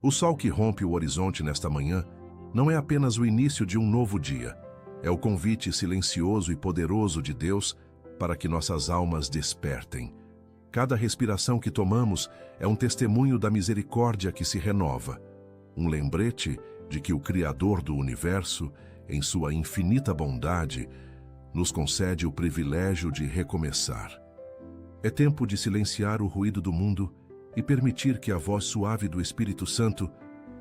O sol que rompe o horizonte nesta manhã não é apenas o início de um novo dia, é o convite silencioso e poderoso de Deus para que nossas almas despertem. Cada respiração que tomamos é um testemunho da misericórdia que se renova, um lembrete de que o Criador do Universo, em sua infinita bondade, nos concede o privilégio de recomeçar. É tempo de silenciar o ruído do mundo e permitir que a voz suave do Espírito Santo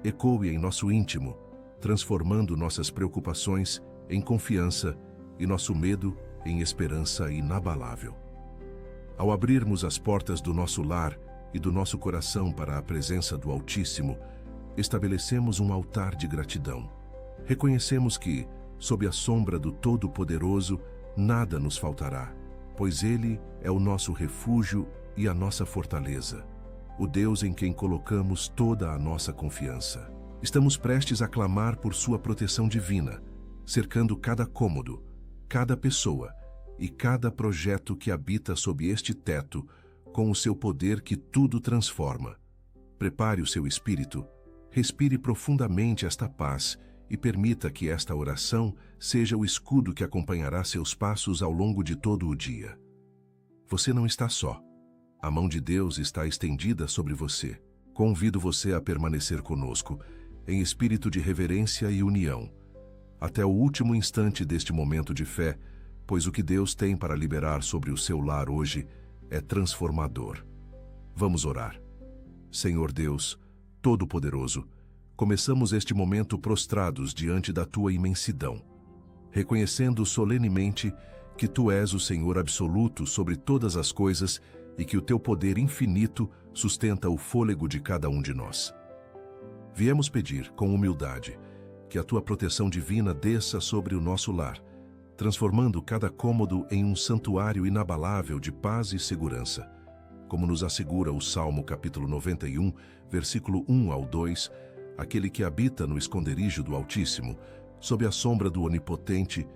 ecoe em nosso íntimo, transformando nossas preocupações em confiança e nosso medo em esperança inabalável. Ao abrirmos as portas do nosso lar e do nosso coração para a presença do Altíssimo, estabelecemos um altar de gratidão. Reconhecemos que, sob a sombra do Todo-Poderoso, nada nos faltará, pois Ele é o nosso refúgio e a nossa fortaleza, o Deus em quem colocamos toda a nossa confiança. Estamos prestes a clamar por sua proteção divina, cercando cada cômodo, cada pessoa e cada projeto que habita sob este teto, com o seu poder que tudo transforma. Prepare o seu espírito, respire profundamente esta paz e permita que esta oração seja o escudo que acompanhará seus passos ao longo de todo o dia. Você não está só. A mão de Deus está estendida sobre você. Convido você a permanecer conosco, em espírito de reverência e união, até o último instante deste momento de fé, pois o que Deus tem para liberar sobre o seu lar hoje é transformador. Vamos orar. Senhor Deus, Todo-Poderoso, começamos este momento prostrados diante da Tua imensidão, reconhecendo solenemente que Tu és o Senhor absoluto sobre todas as coisas e que o Teu poder infinito sustenta o fôlego de cada um de nós. Viemos pedir, com humildade, que a Tua proteção divina desça sobre o nosso lar, transformando cada cômodo em um santuário inabalável de paz e segurança, como nos assegura o Salmo capítulo 91, versículo 1 ao 2, aquele que habita no esconderijo do Altíssimo, sob a sombra do Onipotente,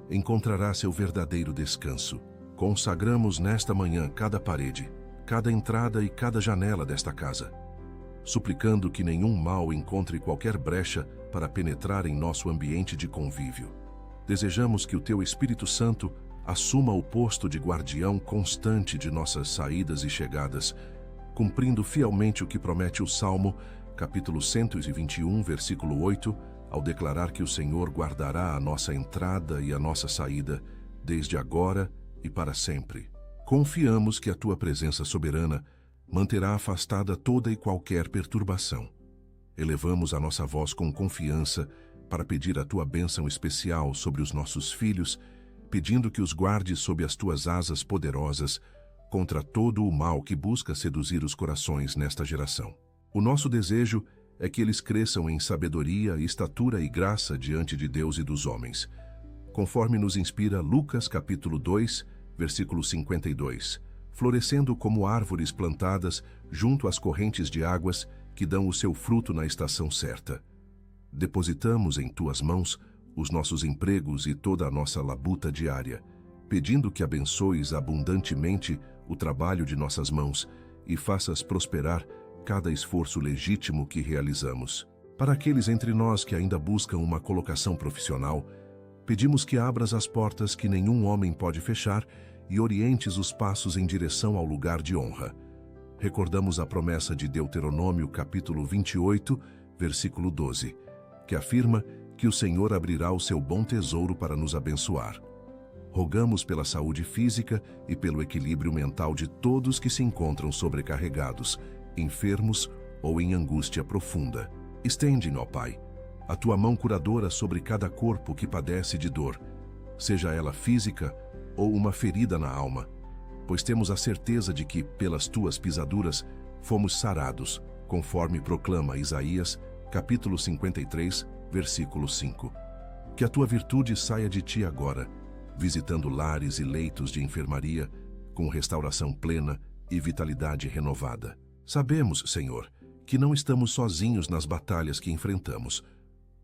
encontrará seu verdadeiro descanso. Consagramos nesta manhã cada parede, cada entrada e cada janela desta casa, suplicando que nenhum mal encontre qualquer brecha para penetrar em nosso ambiente de convívio. Desejamos que o Teu Espírito Santo assuma o posto de guardião constante de nossas saídas e chegadas, cumprindo fielmente o que promete o Salmo, capítulo 121, versículo 8, ao declarar que o Senhor guardará a nossa entrada e a nossa saída, desde agora e para sempre. Confiamos que a Tua presença soberana manterá afastada toda e qualquer perturbação. Elevamos a nossa voz com confiança para pedir a Tua bênção especial sobre os nossos filhos, pedindo que os guardes sob as Tuas asas poderosas contra todo o mal que busca seduzir os corações nesta geração. O nosso desejo é que eles cresçam em sabedoria, estatura e graça diante de Deus e dos homens, conforme nos inspira Lucas capítulo 2, versículo 52, florescendo como árvores plantadas junto às correntes de águas que dão o seu fruto na estação certa. Depositamos em Tuas mãos os nossos empregos e toda a nossa labuta diária, pedindo que abençoes abundantemente o trabalho de nossas mãos e faças prosperar cada esforço legítimo que realizamos. Para aqueles entre nós que ainda buscam uma colocação profissional, pedimos que abras as portas que nenhum homem pode fechar e orientes os passos em direção ao lugar de honra. Recordamos a promessa de Deuteronômio capítulo 28, versículo 12, que afirma que o Senhor abrirá o seu bom tesouro para nos abençoar. Rogamos pela saúde física e pelo equilíbrio mental de todos que se encontram sobrecarregados, enfermos ou em angústia profunda. Estende, ó Pai, a Tua mão curadora sobre cada corpo que padece de dor, seja ela física ou uma ferida na alma, pois temos a certeza de que, pelas Tuas pisaduras, fomos sarados, conforme proclama Isaías, capítulo 53, versículo 5. Que a Tua virtude saia de Ti agora, visitando lares e leitos de enfermaria, com restauração plena e vitalidade renovada. Sabemos, Senhor, que não estamos sozinhos nas batalhas que enfrentamos,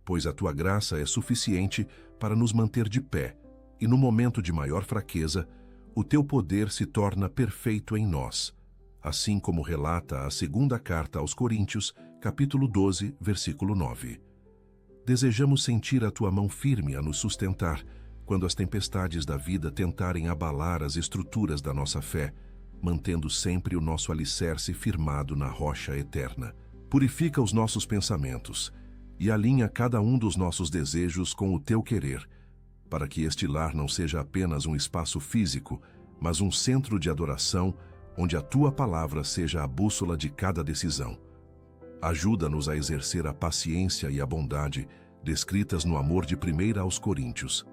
pois a Tua graça é suficiente para nos manter de pé, e no momento de maior fraqueza, o Teu poder se torna perfeito em nós, assim como relata a segunda carta aos Coríntios, capítulo 12, versículo 9. Desejamos sentir a tua mão firme a nos sustentar quando as tempestades da vida tentarem abalar as estruturas da nossa fé, mantendo sempre o nosso alicerce firmado na rocha eterna. Purifica os nossos pensamentos e alinha cada um dos nossos desejos com o teu querer, para que este lar não seja apenas um espaço físico, mas um centro de adoração onde a tua palavra seja a bússola de cada decisão. Ajuda-nos a exercer a paciência e a bondade descritas no amor de 1 aos Coríntios,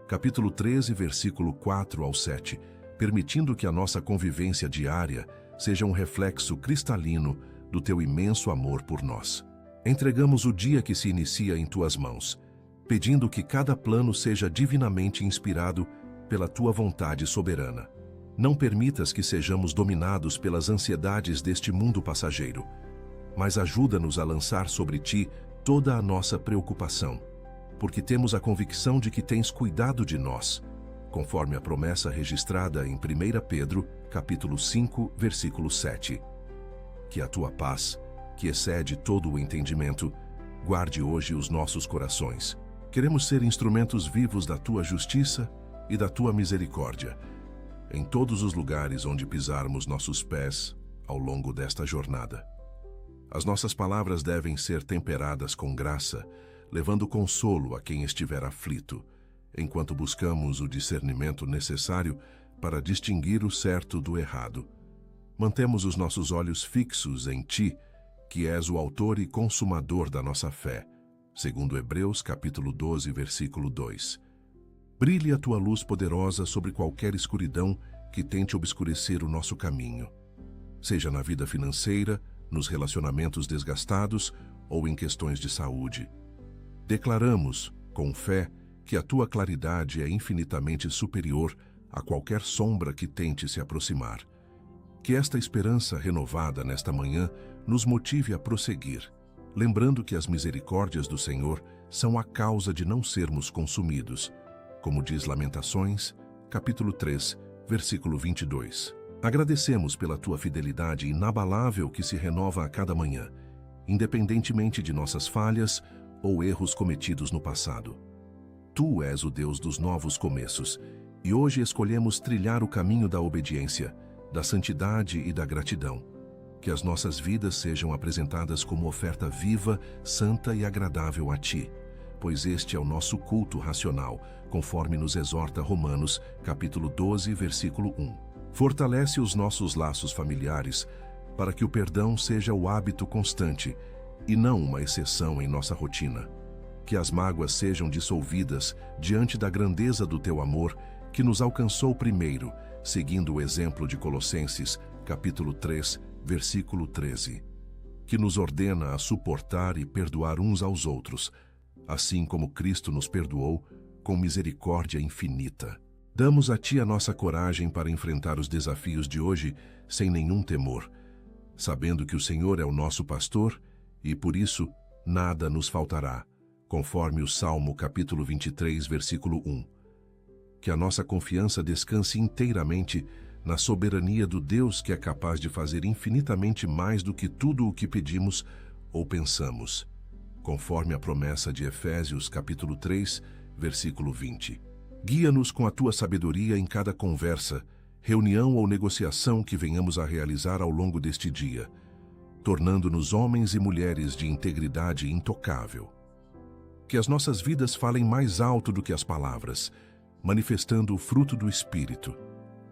capítulo 13, versículo 4 ao 7, permitindo que a nossa convivência diária seja um reflexo cristalino do teu imenso amor por nós. Entregamos o dia que se inicia em tuas mãos, pedindo que cada plano seja divinamente inspirado pela tua vontade soberana. Não permitas que sejamos dominados pelas ansiedades deste mundo passageiro, mas ajuda-nos a lançar sobre ti toda a nossa preocupação, porque temos a convicção de que tens cuidado de nós, conforme a promessa registrada em 1 Pedro, capítulo 5, versículo 7. Que a tua paz, que excede todo o entendimento, guarde hoje os nossos corações. Queremos ser instrumentos vivos da tua justiça e da tua misericórdia, em todos os lugares onde pisarmos nossos pés ao longo desta jornada. As nossas palavras devem ser temperadas com graça, levando consolo a quem estiver aflito, enquanto buscamos o discernimento necessário para distinguir o certo do errado. Mantemos os nossos olhos fixos em ti, que és o autor e consumador da nossa fé, segundo Hebreus capítulo 12, versículo 2. Brilhe a tua luz poderosa sobre qualquer escuridão que tente obscurecer o nosso caminho, seja na vida financeira, nos relacionamentos desgastados ou em questões de saúde. Declaramos, com fé, que a tua claridade é infinitamente superior a qualquer sombra que tente se aproximar. Que esta esperança renovada nesta manhã nos motive a prosseguir, lembrando que as misericórdias do Senhor são a causa de não sermos consumidos, como diz Lamentações, capítulo 3, versículo 22. Agradecemos pela tua fidelidade inabalável que se renova a cada manhã, independentemente de nossas falhas ou erros cometidos no passado. Tu és o Deus dos novos começos, e hoje escolhemos trilhar o caminho da obediência, da santidade e da gratidão. Que as nossas vidas sejam apresentadas como oferta viva, santa e agradável a ti, pois este é o nosso culto racional, conforme nos exorta Romanos, capítulo 12, versículo 1. Fortalece os nossos laços familiares, para que o perdão seja o hábito constante e não uma exceção em nossa rotina. Que as mágoas sejam dissolvidas diante da grandeza do teu amor, que nos alcançou primeiro, seguindo o exemplo de Colossenses, capítulo 3, versículo 13, que nos ordena a suportar e perdoar uns aos outros, assim como Cristo nos perdoou com misericórdia infinita. Damos a ti a nossa coragem para enfrentar os desafios de hoje sem nenhum temor, sabendo que o Senhor é o nosso pastor e, por isso, nada nos faltará, conforme o Salmo capítulo 23, versículo 1. Que a nossa confiança descanse inteiramente na soberania do Deus que é capaz de fazer infinitamente mais do que tudo o que pedimos ou pensamos, conforme a promessa de Efésios capítulo 3, versículo 20. Guia-nos com a tua sabedoria em cada conversa, reunião ou negociação que venhamos a realizar ao longo deste dia, tornando-nos homens e mulheres de integridade intocável. Que as nossas vidas falem mais alto do que as palavras, manifestando o fruto do Espírito: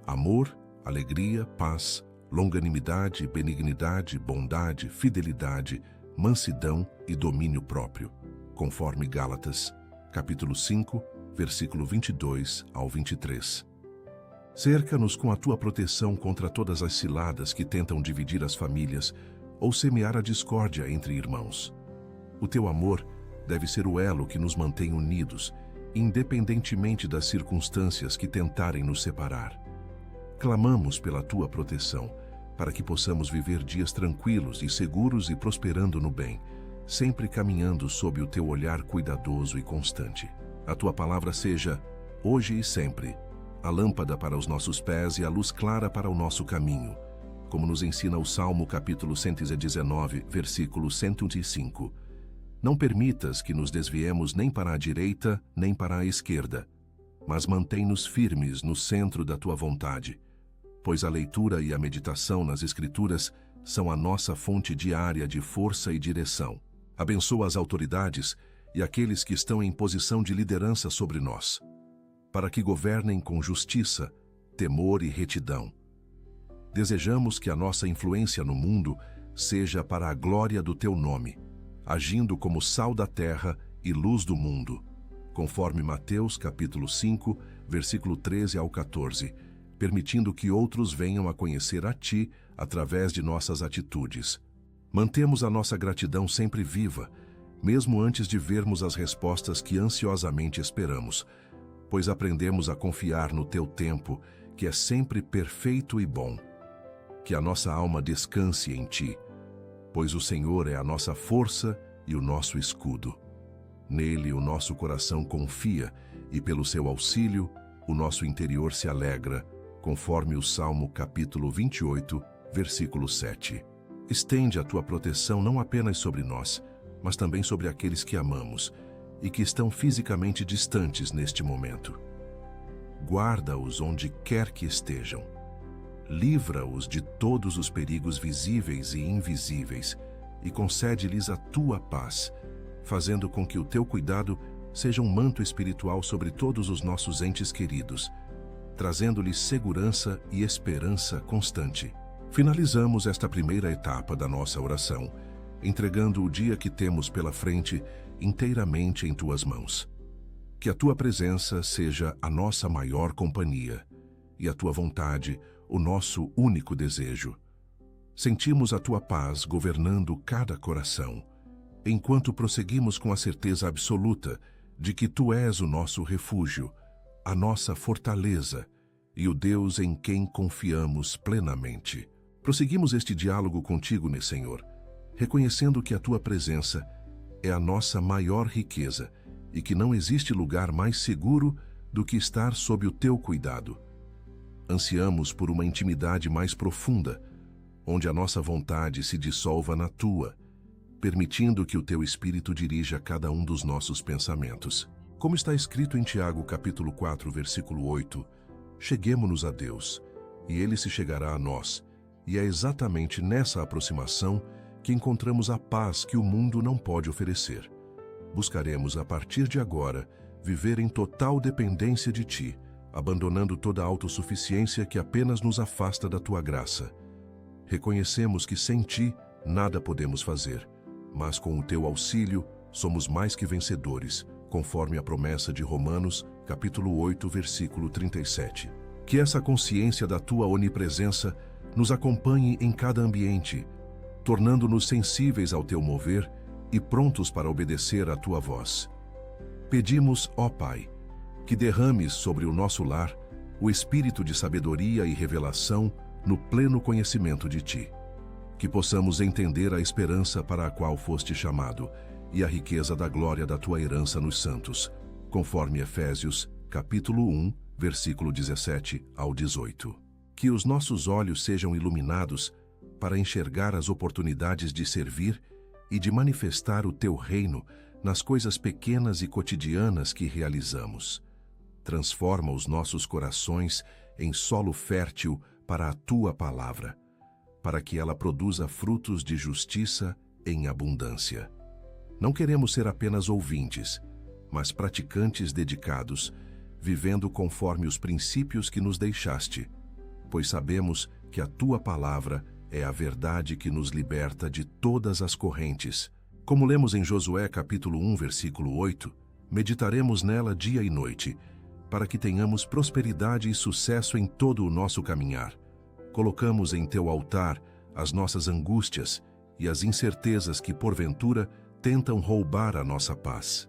amor, alegria, paz, longanimidade, benignidade, bondade, fidelidade, mansidão e domínio próprio, conforme Gálatas, capítulo 5, versículo 22 ao 23. Cerca-nos com a tua proteção contra todas as ciladas que tentam dividir as famílias ou semear a discórdia entre irmãos. O teu amor deve ser o elo que nos mantém unidos, independentemente das circunstâncias que tentarem nos separar. Clamamos pela tua proteção, para que possamos viver dias tranquilos e seguros e prosperando no bem, sempre caminhando sob o teu olhar cuidadoso e constante. A tua palavra seja, hoje e sempre, a lâmpada para os nossos pés e a luz clara para o nosso caminho, como nos ensina o Salmo capítulo 119, versículo 105. Não permitas que nos desviemos nem para a direita, nem para a esquerda, mas mantém-nos firmes no centro da tua vontade, pois a leitura e a meditação nas Escrituras são a nossa fonte diária de força e direção. Abençoa as autoridades e aqueles que estão em posição de liderança sobre nós, para que governem com justiça, temor e retidão. Desejamos que a nossa influência no mundo seja para a glória do teu nome, agindo como sal da terra e luz do mundo, conforme Mateus capítulo 5, versículo 13 ao 14, permitindo que outros venham a conhecer a ti através de nossas atitudes. Mantemos a nossa gratidão sempre viva, mesmo antes de vermos as respostas que ansiosamente esperamos, pois aprendemos a confiar no teu tempo, que é sempre perfeito e bom. Que a nossa alma descanse em ti, pois o Senhor é a nossa força e o nosso escudo. Nele o nosso coração confia e pelo seu auxílio o nosso interior se alegra, conforme o Salmo capítulo 28, versículo 7. Estende a tua proteção não apenas sobre nós, mas também sobre aqueles que amamos e que estão fisicamente distantes neste momento. Guarda-os onde quer que estejam. Livra-os de todos os perigos visíveis e invisíveis e concede-lhes a tua paz, fazendo com que o teu cuidado seja um manto espiritual sobre todos os nossos entes queridos, trazendo-lhes segurança e esperança constante. Finalizamos esta primeira etapa da nossa oração, entregando o dia que temos pela frente inteiramente em tuas mãos. Que a tua presença seja a nossa maior companhia e a tua vontade o nosso único desejo. Sentimos a tua paz governando cada coração, enquanto prosseguimos com a certeza absoluta de que tu és o nosso refúgio, a nossa fortaleza e o Deus em quem confiamos plenamente. Prosseguimos este diálogo contigo, né, Senhor, reconhecendo que a tua presença é a nossa maior riqueza e que não existe lugar mais seguro do que estar sob o teu cuidado. Ansiamos por uma intimidade mais profunda, onde a nossa vontade se dissolva na tua, permitindo que o teu Espírito dirija cada um dos nossos pensamentos. Como está escrito em Tiago capítulo 4, versículo 8, cheguemo-nos a Deus, e Ele se chegará a nós, e é exatamente nessa aproximação que encontramos a paz que o mundo não pode oferecer. Buscaremos, a partir de agora, viver em total dependência de ti, abandonando toda a autossuficiência que apenas nos afasta da tua graça. Reconhecemos que sem ti nada podemos fazer, mas com o teu auxílio somos mais que vencedores, conforme a promessa de Romanos, capítulo 8, versículo 37. Que essa consciência da tua onipresença nos acompanhe em cada ambiente, tornando-nos sensíveis ao teu mover e prontos para obedecer à tua voz. Pedimos, ó Pai, que derrames sobre o nosso lar o espírito de sabedoria e revelação no pleno conhecimento de ti. Que possamos entender a esperança para a qual foste chamado e a riqueza da glória da tua herança nos santos, conforme Efésios, capítulo 1, versículo 17 ao 18. Que os nossos olhos sejam iluminados para enxergar as oportunidades de servir e de manifestar o teu reino nas coisas pequenas e cotidianas que realizamos. Transforma os nossos corações em solo fértil para a tua palavra, para que ela produza frutos de justiça em abundância. Não queremos ser apenas ouvintes, mas praticantes dedicados, vivendo conforme os princípios que nos deixaste, pois sabemos que a tua palavra é a verdade que nos liberta de todas as correntes. Como lemos em Josué capítulo 1, versículo 8, meditaremos nela dia e noite, para que tenhamos prosperidade e sucesso em todo o nosso caminhar. Colocamos em teu altar as nossas angústias e as incertezas que, porventura, tentam roubar a nossa paz.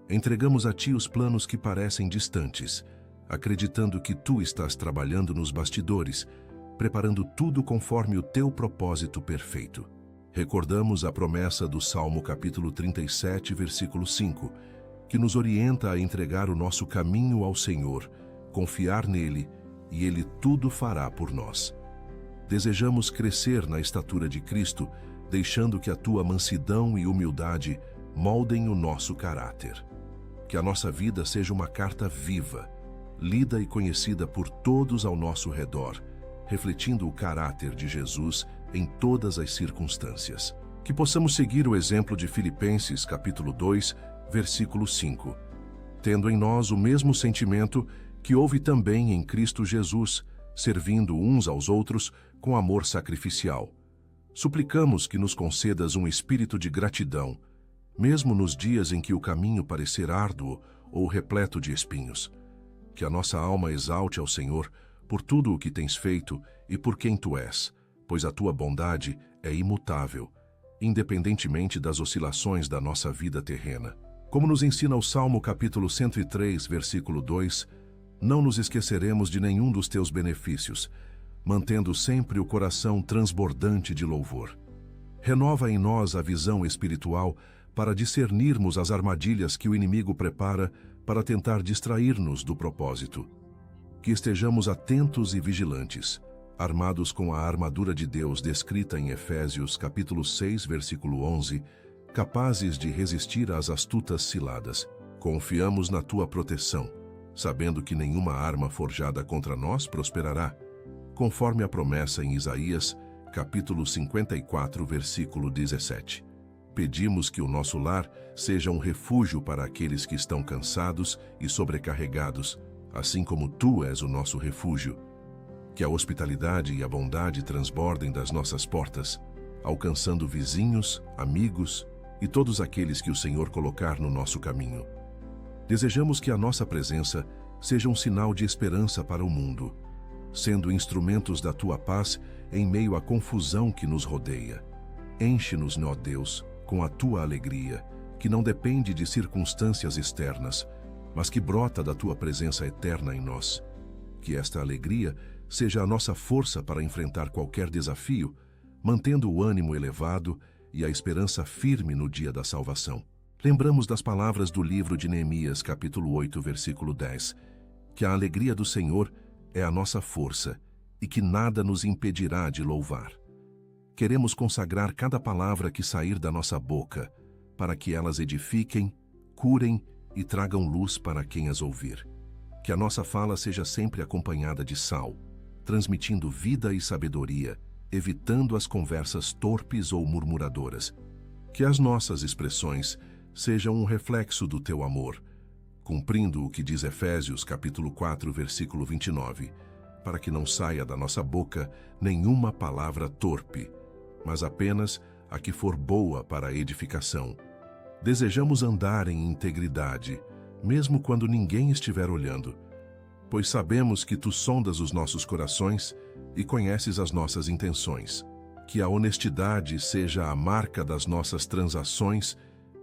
Entregamos a ti os planos que parecem distantes, acreditando que tu estás trabalhando nos bastidores, preparando tudo conforme o teu propósito perfeito. Recordamos a promessa do Salmo capítulo 37, versículo 5, que nos orienta a entregar o nosso caminho ao Senhor, confiar nele, e Ele tudo fará por nós. Desejamos crescer na estatura de Cristo, deixando que a tua mansidão e humildade moldem o nosso caráter. Que a nossa vida seja uma carta viva, lida e conhecida por todos ao nosso redor, refletindo o caráter de Jesus em todas as circunstâncias. Que possamos seguir o exemplo de Filipenses, capítulo 2, versículo 5. Tendo em nós o mesmo sentimento que houve também em Cristo Jesus, servindo uns aos outros com amor sacrificial. Suplicamos que nos concedas um espírito de gratidão, mesmo nos dias em que o caminho parecer árduo ou repleto de espinhos. Que a nossa alma exalte ao Senhor por tudo o que tens feito e por quem tu és, pois a tua bondade é imutável, independentemente das oscilações da nossa vida terrena. Como nos ensina o Salmo capítulo 103, versículo 2, não nos esqueceremos de nenhum dos teus benefícios, mantendo sempre o coração transbordante de louvor. Renova em nós a visão espiritual para discernirmos as armadilhas que o inimigo prepara para tentar distrair-nos do propósito. Que estejamos atentos e vigilantes, armados com a armadura de Deus descrita em Efésios capítulo 6, versículo 11, capazes de resistir às astutas ciladas. Confiamos na tua proteção, sabendo que nenhuma arma forjada contra nós prosperará, conforme a promessa em Isaías, capítulo 54, versículo 17. Pedimos que o nosso lar seja um refúgio para aqueles que estão cansados e sobrecarregados, assim como tu és o nosso refúgio. Que a hospitalidade e a bondade transbordem das nossas portas, alcançando vizinhos, amigos e todos aqueles que o Senhor colocar no nosso caminho. Desejamos que a nossa presença seja um sinal de esperança para o mundo, sendo instrumentos da tua paz em meio à confusão que nos rodeia. Enche-nos, ó Deus, com a tua alegria, que não depende de circunstâncias externas, mas que brota da tua presença eterna em nós. Que esta alegria seja a nossa força para enfrentar qualquer desafio, mantendo o ânimo elevado e a esperança firme no dia da salvação. Lembramos das palavras do livro de Neemias, capítulo 8, versículo 10, que a alegria do Senhor é a nossa força e que nada nos impedirá de louvar. Queremos consagrar cada palavra que sair da nossa boca, para que elas edifiquem, curem e tragam luz para quem as ouvir. Que a nossa fala seja sempre acompanhada de sal, transmitindo vida e sabedoria, evitando as conversas torpes ou murmuradoras. Que as nossas expressões sejam um reflexo do teu amor, cumprindo o que diz Efésios capítulo 4, versículo 29, para que não saia da nossa boca nenhuma palavra torpe, mas apenas a que for boa para a edificação. Desejamos andar em integridade, mesmo quando ninguém estiver olhando, pois sabemos que tu sondas os nossos corações e conheces as nossas intenções. Que a honestidade seja a marca das nossas transações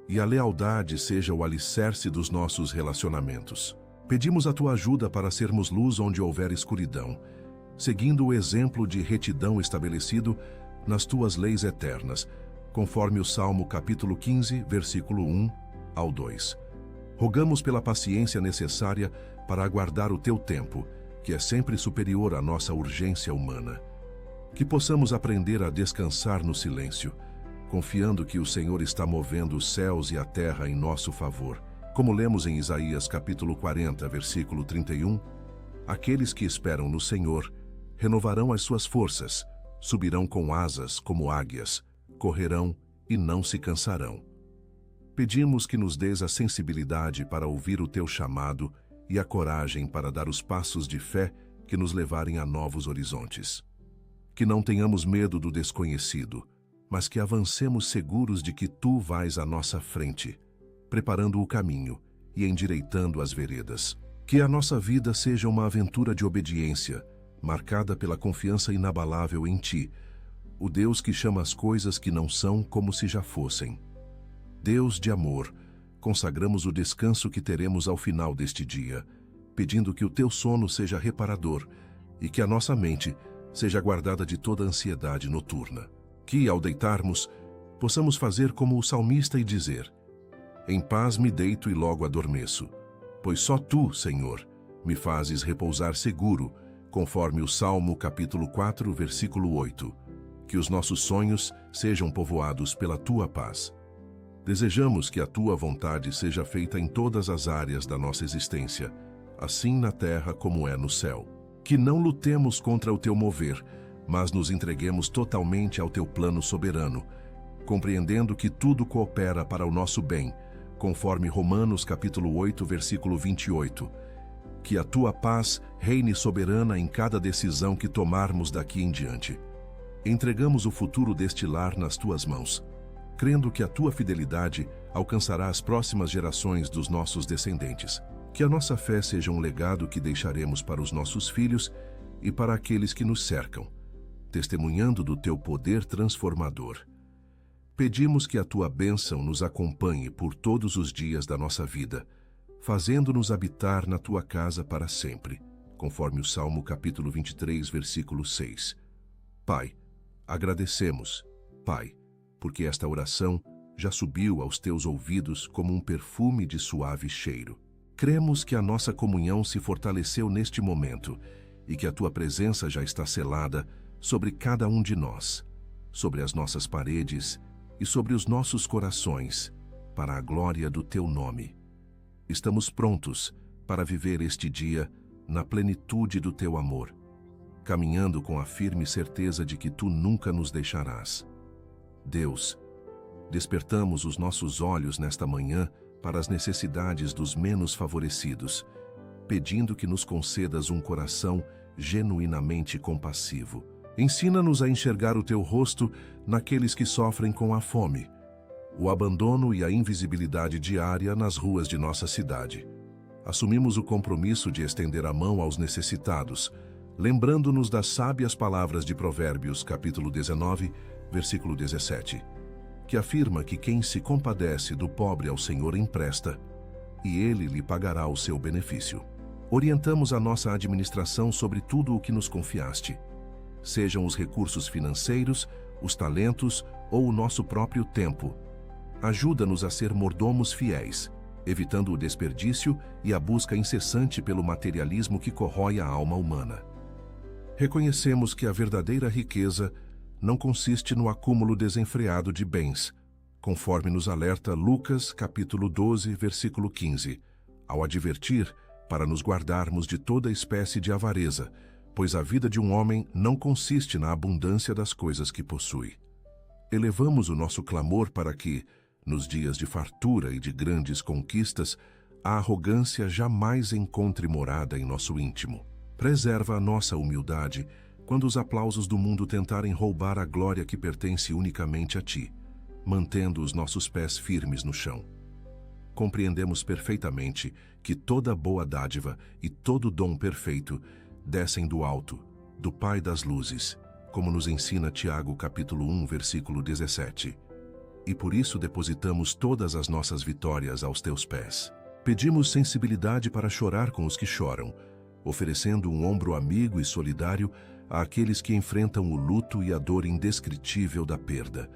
e a lealdade seja o alicerce dos nossos relacionamentos. Pedimos a tua ajuda para sermos luz onde houver escuridão, seguindo o exemplo de retidão estabelecido nas tuas leis eternas, conforme o Salmo capítulo 15, versículo 1 ao 2. Rogamos pela paciência necessária para aguardar o teu tempo, que é sempre superior à nossa urgência humana. Que possamos aprender a descansar no silêncio, confiando que o Senhor está movendo os céus e a terra em nosso favor. Como lemos em Isaías capítulo 40, versículo 31, aqueles que esperam no Senhor renovarão as suas forças, subirão com asas como águias, correrão e não se cansarão. Pedimos que nos dês a sensibilidade para ouvir o teu chamado e a coragem para dar os passos de fé que nos levarem a novos horizontes. Que não tenhamos medo do desconhecido, mas que avancemos seguros de que tu vais à nossa frente, preparando o caminho e endireitando as veredas. Que a nossa vida seja uma aventura de obediência, marcada pela confiança inabalável em ti, o Deus que chama as coisas que não são como se já fossem. Deus de amor, consagramos o descanso que teremos ao final deste dia, pedindo que o teu sono seja reparador e que a nossa mente seja guardada de toda ansiedade noturna. Que, ao deitarmos, possamos fazer como o salmista e dizer: em paz me deito e logo adormeço, pois só tu, Senhor, me fazes repousar seguro, conforme o Salmo capítulo 4, versículo 8. Que os nossos sonhos sejam povoados pela tua paz. Desejamos que a tua vontade seja feita em todas as áreas da nossa existência, assim na terra como é no céu. Que não lutemos contra o teu mover, mas nos entreguemos totalmente ao teu plano soberano, compreendendo que tudo coopera para o nosso bem, conforme Romanos capítulo 8, versículo 28. Que a tua paz reine soberana em cada decisão que tomarmos daqui em diante. Entregamos o futuro deste lar nas tuas mãos, crendo que a tua fidelidade alcançará as próximas gerações dos nossos descendentes. Que a nossa fé seja um legado que deixaremos para os nossos filhos e para aqueles que nos cercam, testemunhando do teu poder transformador. Pedimos que a tua bênção nos acompanhe por todos os dias da nossa vida, fazendo-nos habitar na tua casa para sempre, conforme o Salmo capítulo 23, versículo 6. Pai, agradecemos, Pai, porque esta oração já subiu aos teus ouvidos como um perfume de suave cheiro. Cremos que a nossa comunhão se fortaleceu neste momento e que a tua presença já está selada sobre cada um de nós, sobre as nossas paredes e sobre os nossos corações, para a glória do teu nome. Estamos prontos para viver este dia na plenitude do teu amor, caminhando com a firme certeza de que tu nunca nos deixarás. Deus, despertamos os nossos olhos nesta manhã para as necessidades dos menos favorecidos, pedindo que nos concedas um coração genuinamente compassivo. Ensina-nos a enxergar o teu rosto naqueles que sofrem com a fome, o abandono e a invisibilidade diária nas ruas de nossa cidade. Assumimos o compromisso de estender a mão aos necessitados, lembrando-nos das sábias palavras de Provérbios, capítulo 19, versículo 17, que afirma que quem se compadece do pobre ao Senhor empresta, e ele lhe pagará o seu benefício. Orientamos a nossa administração sobre tudo o que nos confiaste, sejam os recursos financeiros, os talentos ou o nosso próprio tempo. Ajuda-nos a ser mordomos fiéis, evitando o desperdício e a busca incessante pelo materialismo que corrói a alma humana. Reconhecemos que a verdadeira riqueza não consiste no acúmulo desenfreado de bens, conforme nos alerta Lucas, capítulo 12, versículo 15, ao advertir para nos guardarmos de toda espécie de avareza, pois a vida de um homem não consiste na abundância das coisas que possui. Elevamos o nosso clamor para que, nos dias de fartura e de grandes conquistas, a arrogância jamais encontre morada em nosso íntimo. Preserva a nossa humildade quando os aplausos do mundo tentarem roubar a glória que pertence unicamente a ti, mantendo os nossos pés firmes no chão. Compreendemos perfeitamente que toda boa dádiva e todo dom perfeito descem do alto, do Pai das luzes, como nos ensina Tiago capítulo 1, versículo 17. E por isso depositamos todas as nossas vitórias aos teus pés. Pedimos sensibilidade para chorar com os que choram, oferecendo um ombro amigo e solidário àqueles que enfrentam o luto e a dor indescritível da perda.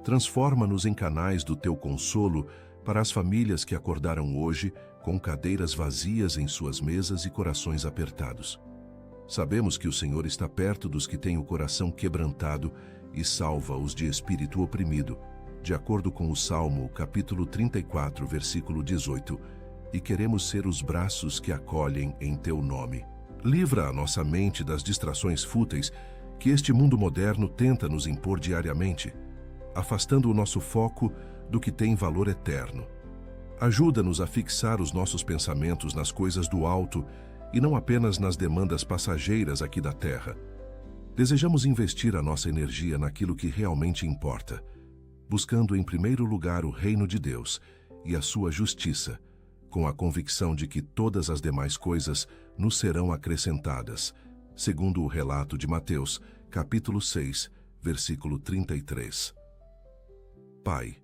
Transforma-nos em canais do teu consolo para as famílias que acordaram hoje com cadeiras vazias em suas mesas e corações apertados. Sabemos que o Senhor está perto dos que têm o coração quebrantado e salva-os de espírito oprimido, de acordo com o Salmo, capítulo 34, versículo 18, e queremos ser os braços que acolhem em teu nome. Livra a nossa mente das distrações fúteis que este mundo moderno tenta nos impor diariamente, afastando o nosso foco do que tem valor eterno. Ajuda-nos a fixar os nossos pensamentos nas coisas do alto e não apenas nas demandas passageiras aqui da terra. Desejamos investir a nossa energia naquilo que realmente importa, buscando em primeiro lugar o reino de Deus e a sua justiça, com a convicção de que todas as demais coisas nos serão acrescentadas, segundo o relato de Mateus, capítulo 6, versículo 33. Pai,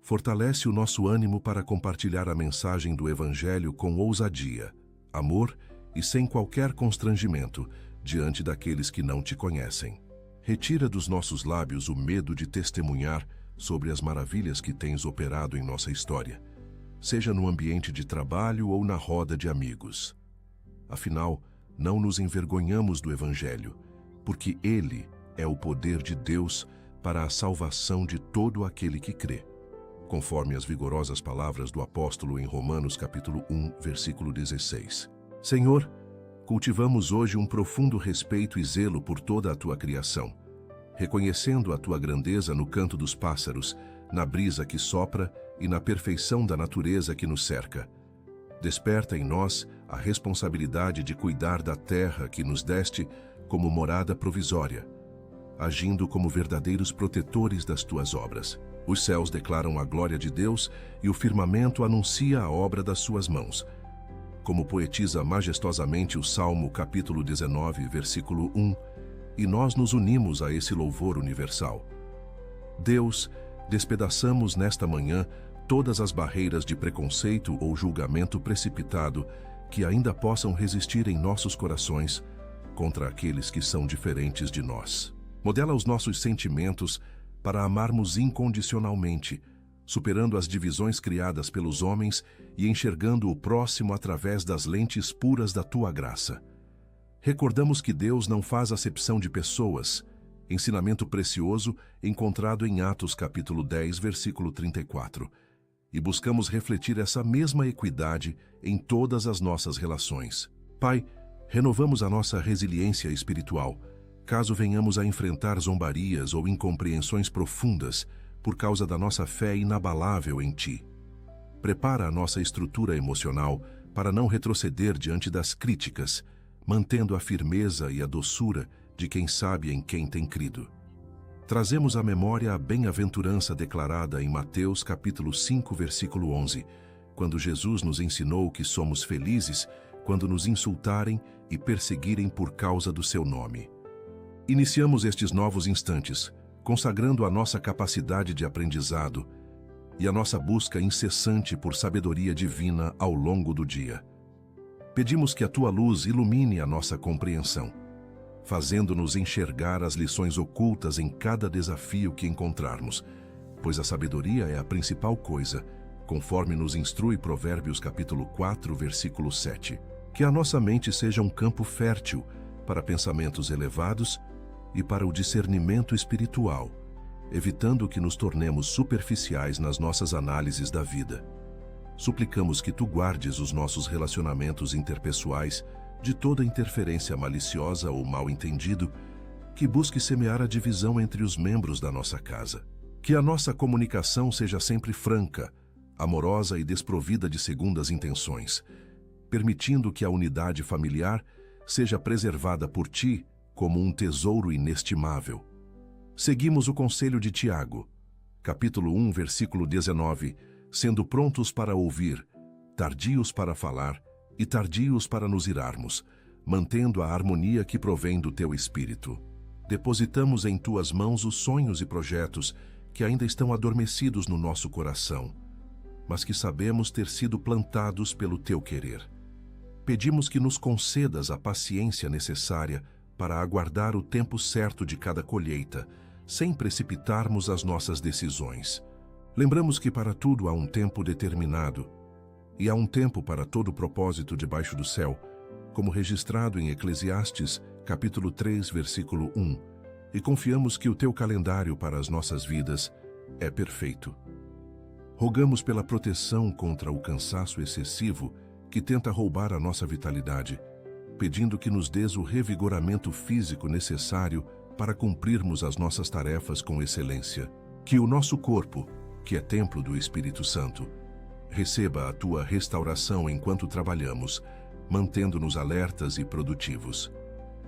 fortalece o nosso ânimo para compartilhar a mensagem do Evangelho com ousadia, amor e sem qualquer constrangimento diante daqueles que não te conhecem. Retira dos nossos lábios o medo de testemunhar sobre as maravilhas que tens operado em nossa história, seja no ambiente de trabalho ou na roda de amigos. Afinal, não nos envergonhamos do Evangelho, porque ele é o poder de Deus para a salvação de todo aquele que crê, conforme as vigorosas palavras do apóstolo em Romanos capítulo 1, versículo 16. Senhor, cultivamos hoje um profundo respeito e zelo por toda a tua criação, reconhecendo a tua grandeza no canto dos pássaros, na brisa que sopra e na perfeição da natureza que nos cerca. Desperta em nós a responsabilidade de cuidar da terra que nos deste como morada provisória, agindo como verdadeiros protetores das tuas obras. Os céus declaram a glória de Deus e o firmamento anuncia a obra das suas mãos. Como poetiza majestosamente o Salmo capítulo 19, versículo 1, e nós nos unimos a esse louvor universal. Deus, despedaçamos nesta manhã todas as barreiras de preconceito ou julgamento precipitado que ainda possam resistir em nossos corações contra aqueles que são diferentes de nós. Modela os nossos sentimentos para amarmos incondicionalmente, superando as divisões criadas pelos homens e enxergando o próximo através das lentes puras da tua graça. Recordamos que Deus não faz acepção de pessoas, ensinamento precioso encontrado em Atos capítulo 10, versículo 34, e buscamos refletir essa mesma equidade em todas as nossas relações. Pai, renovamos a nossa resiliência espiritual, caso venhamos a enfrentar zombarias ou incompreensões profundas por causa da nossa fé inabalável em Ti. Prepara a nossa estrutura emocional para não retroceder diante das críticas, mantendo a firmeza e a doçura de quem sabe em quem tem crido. Trazemos à memória a bem-aventurança declarada em Mateus capítulo 5, versículo 11, quando Jesus nos ensinou que somos felizes quando nos insultarem e perseguirem por causa do seu nome. Iniciamos estes novos instantes, consagrando a nossa capacidade de aprendizado e a nossa busca incessante por sabedoria divina ao longo do dia. Pedimos que a tua luz ilumine a nossa compreensão, fazendo-nos enxergar as lições ocultas em cada desafio que encontrarmos, pois a sabedoria é a principal coisa, conforme nos instrui Provérbios capítulo 4, versículo 7. Que a nossa mente seja um campo fértil para pensamentos elevados e para o discernimento espiritual, evitando que nos tornemos superficiais nas nossas análises da vida. Suplicamos que tu guardes os nossos relacionamentos interpessoais de toda interferência maliciosa ou mal-entendido que busque semear a divisão entre os membros da nossa casa. Que a nossa comunicação seja sempre franca, amorosa e desprovida de segundas intenções, permitindo que a unidade familiar seja preservada por ti como um tesouro inestimável. Seguimos o conselho de Tiago, capítulo 1, versículo 19, sendo prontos para ouvir, tardios para falar e tardios para nos irarmos, mantendo a harmonia que provém do teu espírito. Depositamos em tuas mãos os sonhos e projetos que ainda estão adormecidos no nosso coração, mas que sabemos ter sido plantados pelo teu querer. Pedimos que nos concedas a paciência necessária para aguardar o tempo certo de cada colheita, sem precipitarmos as nossas decisões. Lembramos que para tudo há um tempo determinado, e há um tempo para todo propósito debaixo do céu, como registrado em Eclesiastes, capítulo 3, versículo 1, e confiamos que o teu calendário para as nossas vidas é perfeito. Rogamos pela proteção contra o cansaço excessivo que tenta roubar a nossa vitalidade, pedindo que nos dês o revigoramento físico necessário para cumprirmos as nossas tarefas com excelência. Que o nosso corpo, que é templo do Espírito Santo, receba a tua restauração enquanto trabalhamos, mantendo-nos alertas e produtivos.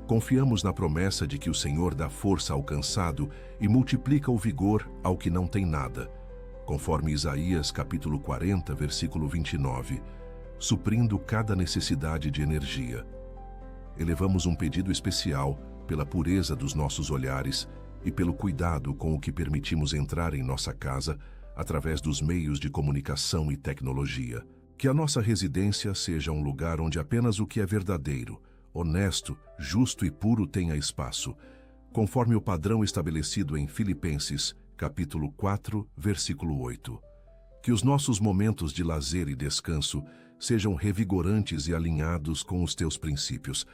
Confiamos na promessa de que o Senhor dá força ao cansado e multiplica o vigor ao que não tem nada, conforme Isaías capítulo 40, versículo 29, suprindo cada necessidade de energia. Elevamos um pedido especial pela pureza dos nossos olhares e pelo cuidado com o que permitimos entrar em nossa casa através dos meios de comunicação e tecnologia. Que a nossa residência seja um lugar onde apenas o que é verdadeiro, honesto, justo e puro tenha espaço, conforme o padrão estabelecido em Filipenses, capítulo 4, versículo 8. Que os nossos momentos de lazer e descanso sejam revigorantes e alinhados com os teus princípios,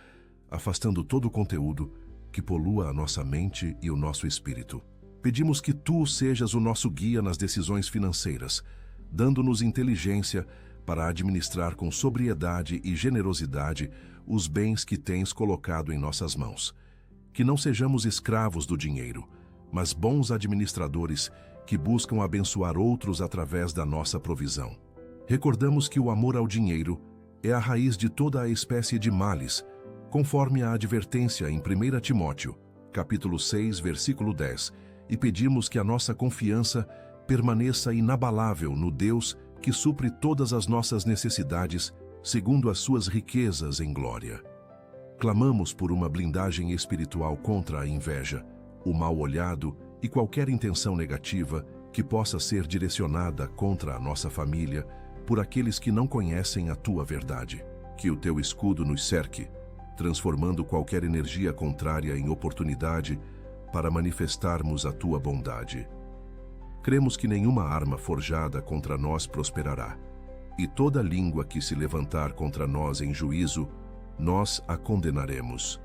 afastando todo o conteúdo que polua a nossa mente e o nosso espírito. Pedimos que Tu sejas o nosso guia nas decisões financeiras, dando-nos inteligência para administrar com sobriedade e generosidade os bens que Tens colocado em nossas mãos. Que não sejamos escravos do dinheiro, mas bons administradores que buscam abençoar outros através da nossa provisão. Recordamos que o amor ao dinheiro é a raiz de toda a espécie de males, conforme a advertência em 1 Timóteo, capítulo 6, versículo 10, e pedimos que a nossa confiança permaneça inabalável no Deus que supre todas as nossas necessidades, segundo as suas riquezas em glória. Clamamos por uma blindagem espiritual contra a inveja, o mal olhado e qualquer intenção negativa que possa ser direcionada contra a nossa família por aqueles que não conhecem a Tua verdade. Que o Teu escudo nos cerque, transformando qualquer energia contrária em oportunidade para manifestarmos a Tua bondade. Cremos que nenhuma arma forjada contra nós prosperará, e toda língua que se levantar contra nós em juízo, nós a condenaremos,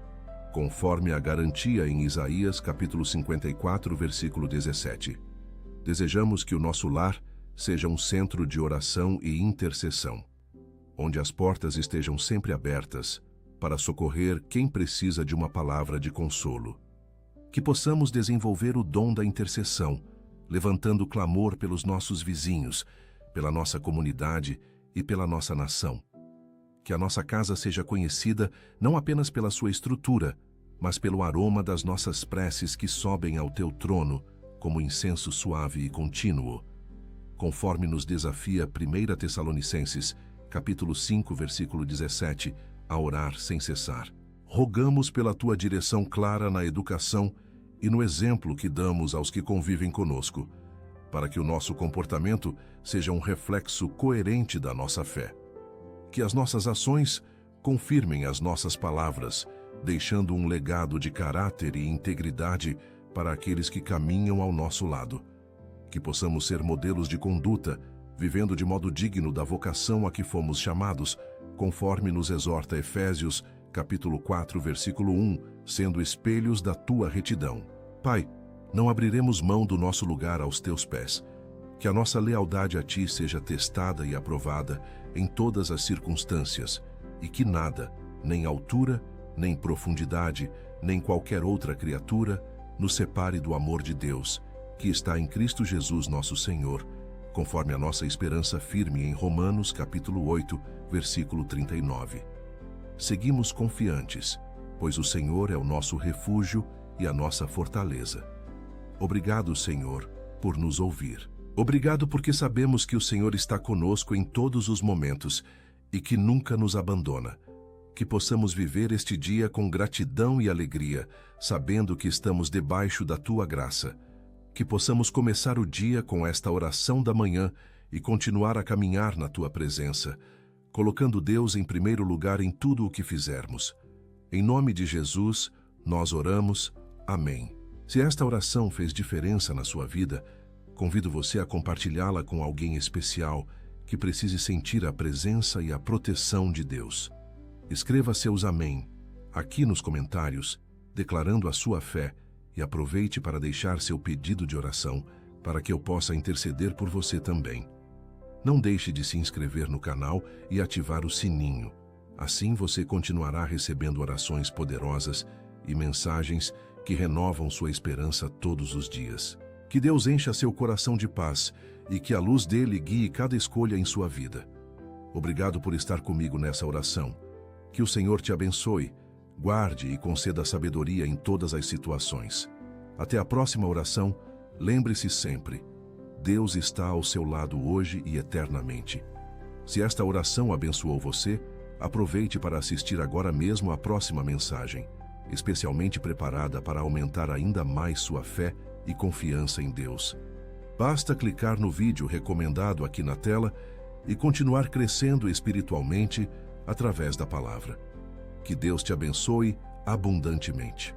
conforme a garantia em Isaías capítulo 54, versículo 17. Desejamos que o nosso lar seja um centro de oração e intercessão, onde as portas estejam sempre abertas para socorrer quem precisa de uma palavra de consolo. Que possamos desenvolver o dom da intercessão, levantando clamor pelos nossos vizinhos, pela nossa comunidade e pela nossa nação. Que a nossa casa seja conhecida não apenas pela sua estrutura, mas pelo aroma das nossas preces que sobem ao Teu trono, como incenso suave e contínuo, conforme nos desafia 1 Tessalonicenses, capítulo 5, versículo 17, a orar sem cessar. Rogamos pela Tua direção clara na educação e no exemplo que damos aos que convivem conosco, para que o nosso comportamento seja um reflexo coerente da nossa fé. Que as nossas ações confirmem as nossas palavras, deixando um legado de caráter e integridade para aqueles que caminham ao nosso lado. Que possamos ser modelos de conduta, vivendo de modo digno da vocação a que fomos chamados, conforme nos exorta Efésios, capítulo 4, versículo 1, sendo espelhos da Tua retidão. Pai, não abriremos mão do nosso lugar aos Teus pés. Que a nossa lealdade a Ti seja testada e aprovada em todas as circunstâncias, e que nada, nem altura, nem profundidade, nem qualquer outra criatura, nos separe do amor de Deus, que está em Cristo Jesus nosso Senhor, conforme a nossa esperança firme em Romanos capítulo 8, versículo 39. Seguimos confiantes, pois o Senhor é o nosso refúgio e a nossa fortaleza. Obrigado, Senhor, por nos ouvir. Obrigado porque sabemos que o Senhor está conosco em todos os momentos e que nunca nos abandona. Que possamos viver este dia com gratidão e alegria, sabendo que estamos debaixo da Tua graça. Que possamos começar o dia com esta oração da manhã e continuar a caminhar na Tua presença, colocando Deus em primeiro lugar em tudo o que fizermos. Em nome de Jesus, nós oramos. Amém. Se esta oração fez diferença na sua vida, convido você a compartilhá-la com alguém especial que precise sentir a presença e a proteção de Deus. Escreva seus amém aqui nos comentários, declarando a sua fé, e aproveite para deixar seu pedido de oração para que eu possa interceder por você também. Não deixe de se inscrever no canal e ativar o sininho. Assim você continuará recebendo orações poderosas e mensagens que renovam sua esperança todos os dias. Que Deus encha seu coração de paz e que a luz dele guie cada escolha em sua vida. Obrigado por estar comigo nessa oração. Que o Senhor te abençoe, guarde e conceda sabedoria em todas as situações. Até a próxima oração, lembre-se sempre, Deus está ao seu lado hoje e eternamente. Se esta oração abençoou você, aproveite para assistir agora mesmo a próxima mensagem, especialmente preparada para aumentar ainda mais sua fé e confiança em Deus. Basta clicar no vídeo recomendado aqui na tela e continuar crescendo espiritualmente através da palavra. Que Deus te abençoe abundantemente.